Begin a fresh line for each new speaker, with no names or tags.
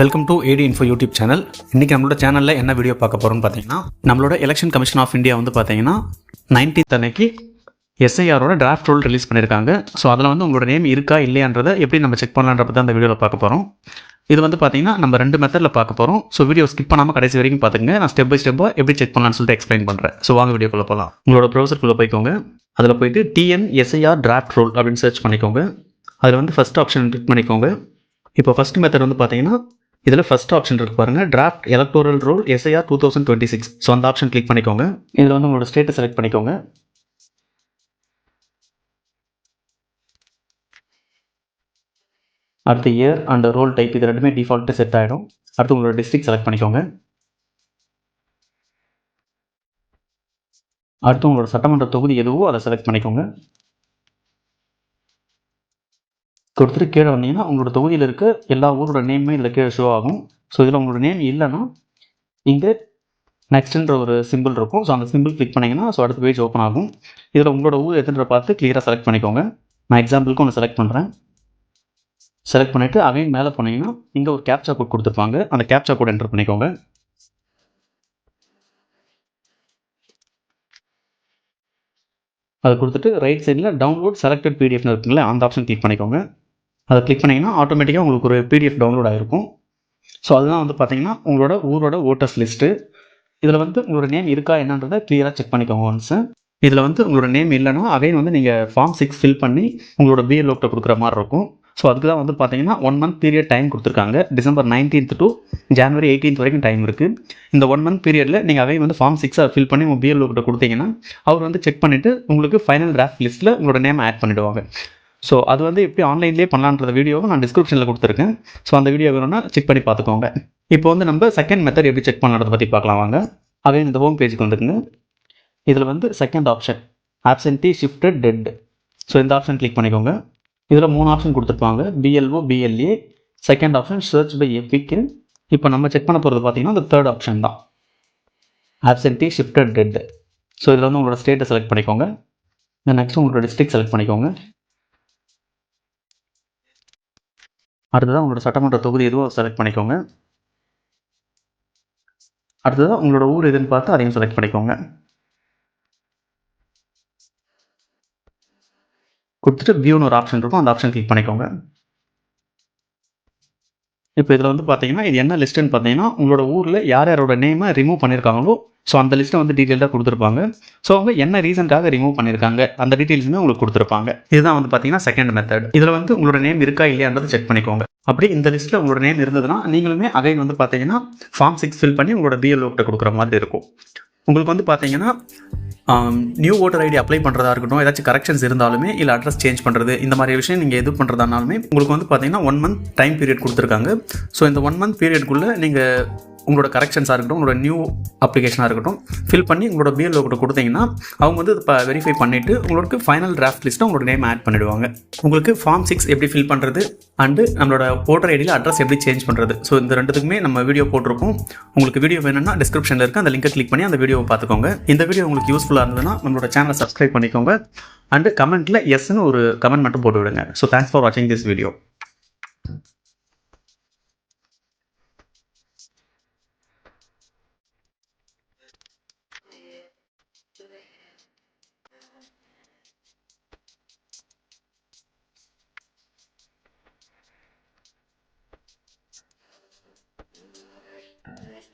Welcome to AD info YouTube channel. இன்றைக்கி நம்மளோட சேனலில் என்ன வீடியோ பார்க்க போகிறோம்னு பார்த்தீங்கன்னா, நம்மளோட எலெக்ஷன் கமிஷன் ஆஃப் இந்தியா வந்து பார்த்தீங்கன்னா 19th அன்னைக்கு எஸ்ஐஆரோட டிராஃப்ட் ரூல் ரிலீஸ் பண்ணியிருக்காங்க. ஸோ அதில் வந்து உங்களோட நேம் இருக்கா இல்லையான்றதை எப்படி நம்ம செக் பண்ணலான்றப்ப தான் அந்த வீடியோவில் பார்க்க போகிறோம். இது வந்து பார்த்தீங்கன்னா நம்ம 2 மெத்தடில் பார்க்க போகிறோம். ஸோ வீடியோ ஸ்கிப் பண்ணாமல் கடைசி வரைக்கும் பார்த்துங்க. நான் ஸ்டெப் பை ஸ்டெப்பாக எப்படி செக் பண்ணலான்னு சொல்லிட்டு எக்ஸ்பிளைன் பண்ணுறேன். ஸோ வாங்க வீடியோக்குள்ளே போகலாம். உங்களோட ப்ரௌசருக்குள்ளே போய்க்கோங்க. அதில் போய்ட்டு டிஎன் எஸ்ஐஆர் டிராஃப்ட் ரூல் அப்படின்னு சர்ச் பண்ணிக்கோங்க. அதில் வந்து ஃபஸ்ட் ஆப்ஷன் கிளிக் பண்ணிக்கோங்க. இப்போ ஃபஸ்ட் மெத்தட் வந்து பார்த்தீங்கன்னா இதில் ஃபஸ்ட் ஆப்ஷன் இருக்குது பாருங்கள், draft electoral rule SIR 2026. So அந்த ஆப்ஷன் கிளிக் பண்ணிக்கோங்க. இதில் வந்து உங்களோட ஸ்டேட்டை செலக்ட் பண்ணிக்கோங்க. அடுத்து இயர் அண்ட் ரோல் டைப் இது ரெண்டுமே டிஃபால்ட்டு செட் ஆகிடும். அடுத்து உங்களோட டிஸ்ட்ரிக்ட் செலக்ட் பண்ணிக்கோங்க. அடுத்து உங்களோட சட்டமன்ற தொகுதி எதுவோ அதை செலக்ட் பண்ணிக்கோங்க. கொடுத்துட்டு கீழே வந்தீங்கன்னா உங்களோட தொகுதியில் இருக்க எல்லா ஊரோட நேமுமே இதில் கீழே ஷோ ஆகும். ஸோ இதில் உங்களோட நேம் இல்லைன்னா இங்கே நெக்ஸ்ட்ன்ற ஒரு சிம்பிள் இருக்கும். ஸோ அந்த சிம்பிள் கிளிக் பண்ணிங்கன்னா ஸோ அடுத்த பேஜ் ஓப்பன் ஆகும். இதில் உங்களோட ஊர் எதுன்ற பார்த்து கிளியராக செலக்ட் பண்ணிக்கோங்க. நான் எக்ஸாம்பிளுக்கு ஒன்று செலக்ட் பண்ணுறேன். செலக்ட் பண்ணிவிட்டு அகைன் மேலே போனீங்கன்னா இங்கே ஒரு கேப்சா கோட் கொடுத்துருப்பாங்க. அந்த கேப்சா கோட் என்டர் பண்ணிக்கோங்க. அதை கொடுத்துட்டு ரைட் சைடில் டவுன்லோட் செலக்டட் பிடிஎஃப்னு இருக்குங்களே அந்த ஆப்ஷன் கிளிக் பண்ணிக்கோங்க. அதை கிளிக் பண்ணிங்கன்னா ஆட்டோமேட்டிக்காக உங்களுக்கு ஒரு பிடிஎஃப் டவுன்லோட் ஆகிருக்கும். ஸோ அதுதான் வந்து பார்த்தீங்கன்னா உங்களோட ஊரோட ஓட்டர்ஸ் லிஸ்ட்டு. இதில் வந்து உங்களோட நேம் இருக்கா என்னன்றதை கிளியராக செக் பண்ணிக்கோங்க ஒன்ஸு. இதில் வந்து உங்களோட நேம் இல்லைன்னா அகைன் வந்து நீங்கள் ஃபார்ம் 6 ஃபில் பண்ணி உங்களோட பிஎல்ஓக்கிட்ட கொடுக்குற மாதிரி இருக்கும். ஸோ அதுக்கு தான் வந்து பார்த்தீங்கன்னா 1 month பீரியட் டைம் கொடுத்துருக்காங்க. December 19th to January 18th வரைக்கும் டைம் இருக்குது. இந்த 1 month பீரியடில் நீங்கள் அகைன் வந்து ஃபார்ம் 6 ஃபில் பண்ணி உங்கள் பிஎல்ஓக்கிட்ட கொடுத்தீங்கன்னா அவர் வந்து செக் பண்ணிவிட்டு உங்களுக்கு ஃபைனல் டிராஃப்ட் லிஸ்ட்டில் உங்களோட நேம் ஆட் பண்ணிவிடுவாங்க. ஸோ அது வந்து எப்படி ஆன்லைன்லேயே பண்ணலான்ற வீடியோவை நான் டிஸ்கிரிப்ஷனில் கொடுத்துருக்கேன். ஸோ அந்த வீடியோ வேணும்னா செக் பண்ணி பார்த்துக்கோங்க. இப்போ வந்து நம்ம செகண்ட் மெத்தட் எப்படி செக் பண்ணுறதை பற்றி பார்க்கலாம் வாங்க. அகைன் இந்த ஹோம் பேஜுக்கு வந்துருக்குங்க. இதில் வந்து second option absentee shifted dead. So இந்த ஆப்ஷன் கிளிக் பண்ணிக்கோங்க. இதில் 3 ஆப்ஷன் கொடுத்துருப்பாங்க, BLO BLA. Second option search by எபிக்கு. இப்போ நம்ம செக் பண்ண போகிறது பார்த்தீங்கன்னா இந்த தேர்ட் ஆப்ஷன் தான், ஆப்சென்டி ஷிஃப்டட் டெட். ஸோ இதில் வந்து உங்களோட ஸ்டேட்டை செலக்ட் பண்ணிக்கோங்க. நெக்ஸ்ட் உங்களோட டிஸ்ட்ரிக்ட் செலக்ட் பண்ணிக்கோங்க. அடுத்ததாக உங்களோட சட்டமன்ற தொகுதி எதுவோ செலக்ட் பண்ணிக்கோங்க. அடுத்ததாக உங்களோட ஊர் எதுன்னு பார்த்து அதையும் செலக்ட் பண்ணிக்கோங்க. கொடுத்துட்டு வியூன்னு ஒரு ஆப்ஷன் இருக்கும், அந்த ஆப்ஷன் கிளிக் பண்ணிக்கோங்க. இப்போ இதில் வந்து பார்த்தீங்கன்னா இது என்ன லிஸ்ட்டுன்னு பார்த்தீங்கன்னா உங்களோட ஊரில் யார் யாரோட நேமை ரிமூவ் பண்ணியிருக்காங்களோ ஸோ அந்த லிஸ்ட்டை வந்து டீட்டெயிலாக கொடுத்துருப்பாங்க. ஸோ அவங்க என்ன ரீசனுக்காக ரிமூவ் பண்ணியிருக்காங்க அந்த டீட்டெயில்ஸுமே உங்களுக்கு கொடுத்துருப்பாங்க. இதுதான் வந்து பார்த்தீங்கன்னா செகண்ட் மெத்தட். இதில் வந்து உங்களோட நேம் இருக்கா இல்லையான்றது செக் பண்ணிக்கோங்க. அப்படி இந்த லிஸ்ட்டில் உங்களோட நேம் இருந்ததுன்னா நீங்களுமே அகைன் வந்து பார்த்தீங்கன்னா ஃபார்ம் 6 ஃபில் பண்ணி உங்களோட பிஎல்ஓக்கிட்ட கொடுக்குற மாதிரி இருக்கும். உங்களுக்கு வந்து பார்த்தீங்கன்னா நியூ ஓட்டர் ஐடி அப்ளை பண்ணுறதா இருக்கட்டும், ஏதாச்சும் கரெக்ஷன்ஸ் இருந்தாலுமே இல்லை அட்ரஸ் சேஞ்ச் பண்ணுறது இந்த மாதிரி விஷயம் நீங்கள் எது பண்ணுறதானாலுமே உங்களுக்கு வந்து பார்த்தீங்கன்னா 1 month டைம் பீரியட் கொடுத்துருக்காங்க. ஸோ இந்த 1 month பீரியட்குள்ளே நீங்கள் உங்களோட கரெக்ஷன்ஸாக இருக்கட்டும், உங்களோட நியூ அப்ளிகேஷனாக இருக்கட்டும் ஃபில் பண்ணி உங்களோட பிஎல்ஓ கிட்ட கொடுத்தீங்கன்னா அவங்க வந்து இப்போ வெரிஃபை பண்ணிவிட்டு உங்களுக்கு ஃபைனல் டிராஃப்ட் லிஸ்ட்டை உங்களோட நேம் ஆட் பண்ணிவிடுவாங்க. உங்களுக்கு ஃபார்ம் 6 எப்படி ஃபில் பண்ணுறது அண்டு நம்மளோட ஓட்டர் ஐடியில் அட்ரஸ் எப்படி சேஞ்ச் பண்ணுறது, ஸோ இந்த ரெண்டுத்துக்குமே நம்ம வீடியோ போட்டிருக்கோம். உங்களுக்கு வீடியோ வேணும்னா டிஸ்கிரிப்ஷனில் இருக்க அந்த லிங்கை கிளிக் பண்ணி அந்த வீடியோவை பார்த்துக்கோங்க. இந்த வீடியோ உங்களுக்கு யூஸ்ஃபுல்லாக இருந்ததுன்னா நம்மளோட சேனலை சப்ஸ்கிரைப் பண்ணிக்கோங்க அண்டு கமெண்ட்டில் எஸ்ன்னு ஒரு கமெண்ட் மட்டும் போட்டு விடுங்க. ஸோ தேங்க்ஸ் ஃபார் வாட்சிங் திஸ் வீடியோ.